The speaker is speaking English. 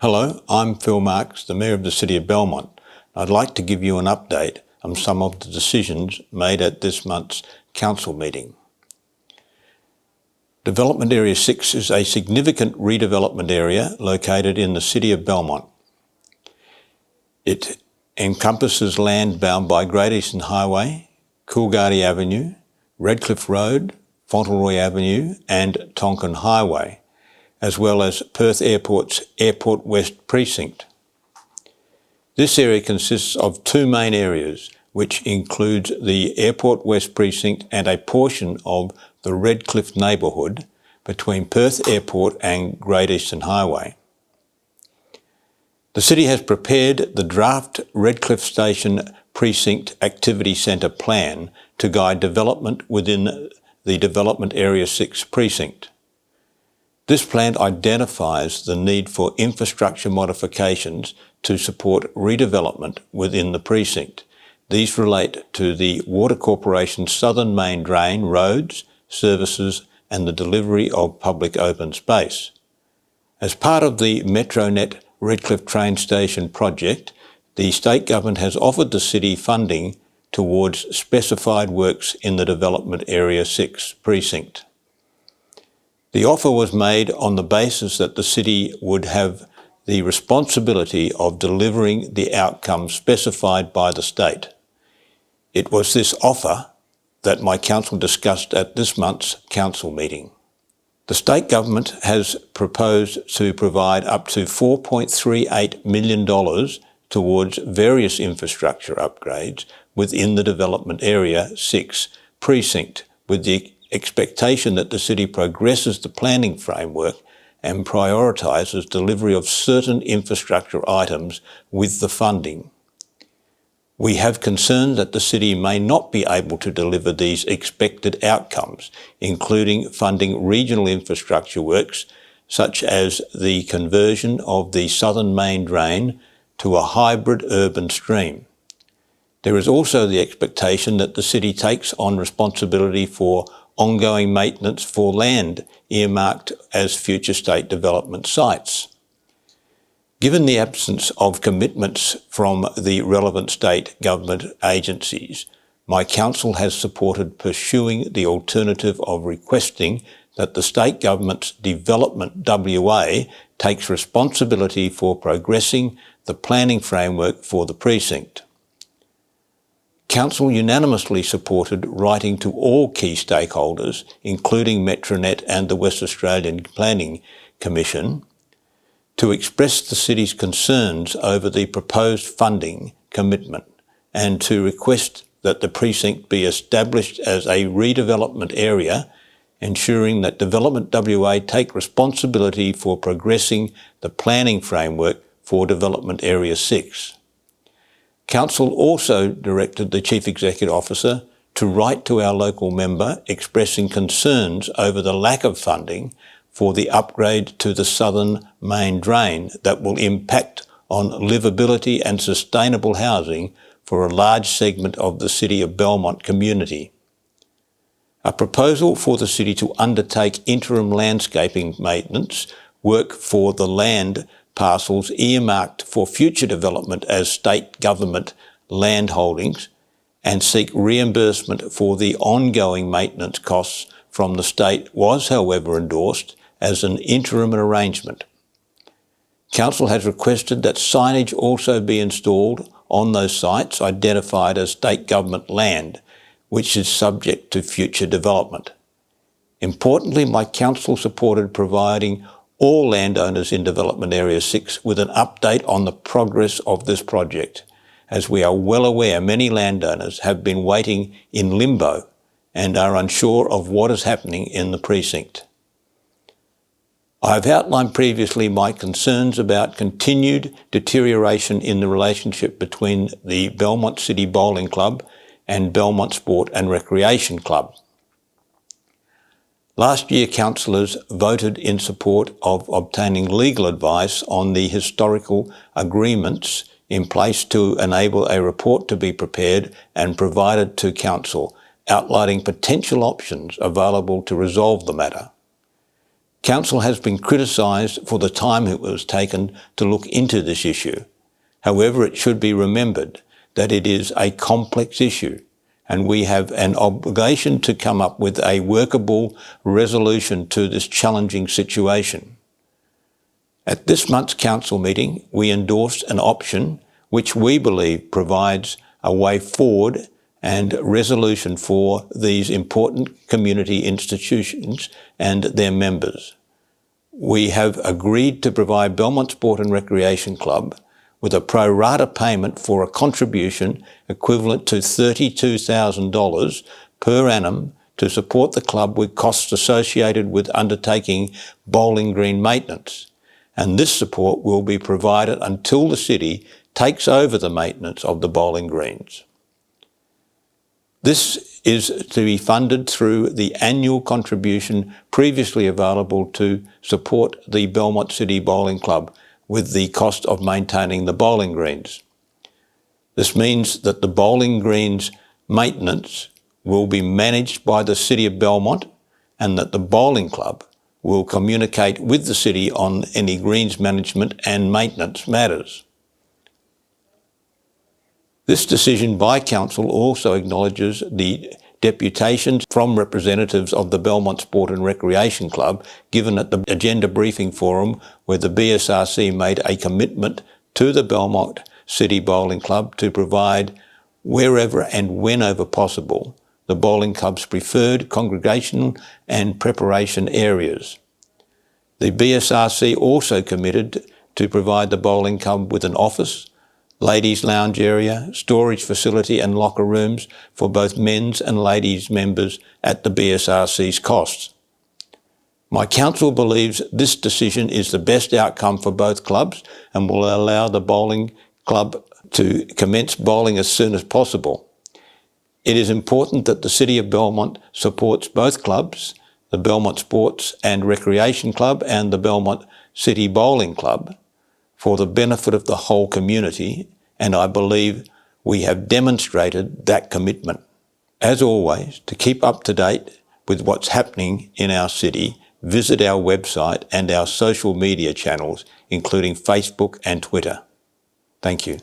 Hello, I'm Phil Marks, the Mayor of the City of Belmont. I'd like to give you an update on some of the decisions made at this month's council meeting. Development Area 6 is a significant redevelopment area located in the City of Belmont. It encompasses land bound by Great Eastern Highway, Coolgardie Avenue, Redcliffe Road, Fauntleroy Avenue and Tonkin Highway, as well as Perth Airport's Airport West Precinct. This area consists of two main areas, which includes the Airport West Precinct and a portion of the Redcliffe neighbourhood between Perth Airport and Great Eastern Highway. The City has prepared the draft Redcliffe Station Precinct Activity Centre Plan to guide development within the Development Area 6 precinct. This plan identifies the need for infrastructure modifications to support redevelopment within the precinct. These relate to the Water Corporation's southern main drain, roads, services and the delivery of public open space. As part of the Metronet Redcliffe train station project, the state government has offered the City funding towards specified works in the Development Area 6 precinct. The offer was made on the basis that the City would have the responsibility of delivering the outcomes specified by the state. It was this offer that my council discussed at this month's council meeting. The state government has proposed to provide up to $4.38 million towards various infrastructure upgrades within the Development Area 6 precinct, with the expectation that the City progresses the planning framework and prioritises delivery of certain infrastructure items with the funding. We have concern that the City may not be able to deliver these expected outcomes, including funding regional infrastructure works such as the conversion of the southern main drain to a hybrid urban stream. There is also the expectation that the City takes on responsibility for ongoing maintenance for land earmarked as future state development sites. Given the absence of commitments from the relevant state government agencies, my council has supported pursuing the alternative of requesting that the state government's Development WA takes responsibility for progressing the planning framework for the precinct. Council unanimously supported writing to all key stakeholders, including Metronet and the West Australian Planning Commission, to express the City's concerns over the proposed funding commitment and to request that the precinct be established as a redevelopment area, ensuring that Development WA take responsibility for progressing the planning framework for Development Area 6. Council also directed the Chief Executive Officer to write to our local member expressing concerns over the lack of funding for the upgrade to the southern main drain that will impact on livability and sustainable housing for a large segment of the City of Belmont community. A proposal for the City to undertake interim landscaping maintenance work for the land parcels earmarked for future development as state government land holdings and seek reimbursement for the ongoing maintenance costs from the state was, however, endorsed as an interim arrangement. Council has requested that signage also be installed on those sites identified as state government land, which is subject to future development. Importantly, my council supported providing all landowners in Development Area 6 with an update on the progress of this project, as we are well aware many landowners have been waiting in limbo and are unsure of what is happening in the precinct. I have outlined previously my concerns about continued deterioration in the relationship between the Belmont City Bowling Club and Belmont Sport and Recreation Club. Last year, councillors voted in support of obtaining legal advice on the historical agreements in place to enable a report to be prepared and provided to council, outlining potential options available to resolve the matter. Council has been criticised for the time it was taken to look into this issue. However, it should be remembered that it is a complex issue and we have an obligation to come up with a workable resolution to this challenging situation. At this month's council meeting, we endorsed an option which we believe provides a way forward and resolution for these important community institutions and their members. We have agreed to provide Belmont Sport and Recreation Club with a pro rata payment for a contribution equivalent to $32,000 per annum to support the club with costs associated with undertaking bowling green maintenance. And this support will be provided until the city takes over the maintenance of the bowling greens. This is to be funded through the annual contribution previously available to support the Belmont City Bowling Club with the cost of maintaining the bowling greens. This means that the bowling greens maintenance will be managed by the City of Belmont and that the bowling club will communicate with the city on any greens management and maintenance matters. This decision by Council also acknowledges the deputations from representatives of the Belmont Sport and Recreation Club given at the Agenda Briefing Forum, where the BSRC made a commitment to the Belmont City Bowling Club to provide, wherever and whenever possible, the bowling club's preferred congregational and preparation areas. The BSRC also committed to provide the bowling club with an office, ladies' lounge area, storage facility and locker rooms for both men's and ladies' members at the BSRC's cost. My council believes this decision is the best outcome for both clubs and will allow the bowling club to commence bowling as soon as possible. It is important that the City of Belmont supports both clubs, the Belmont Sports and Recreation Club and the Belmont City Bowling Club, for the benefit of the whole community, and I believe we have demonstrated that commitment. As always, to keep up to date with what's happening in our city, visit our website and our social media channels, including Facebook and Twitter. Thank you.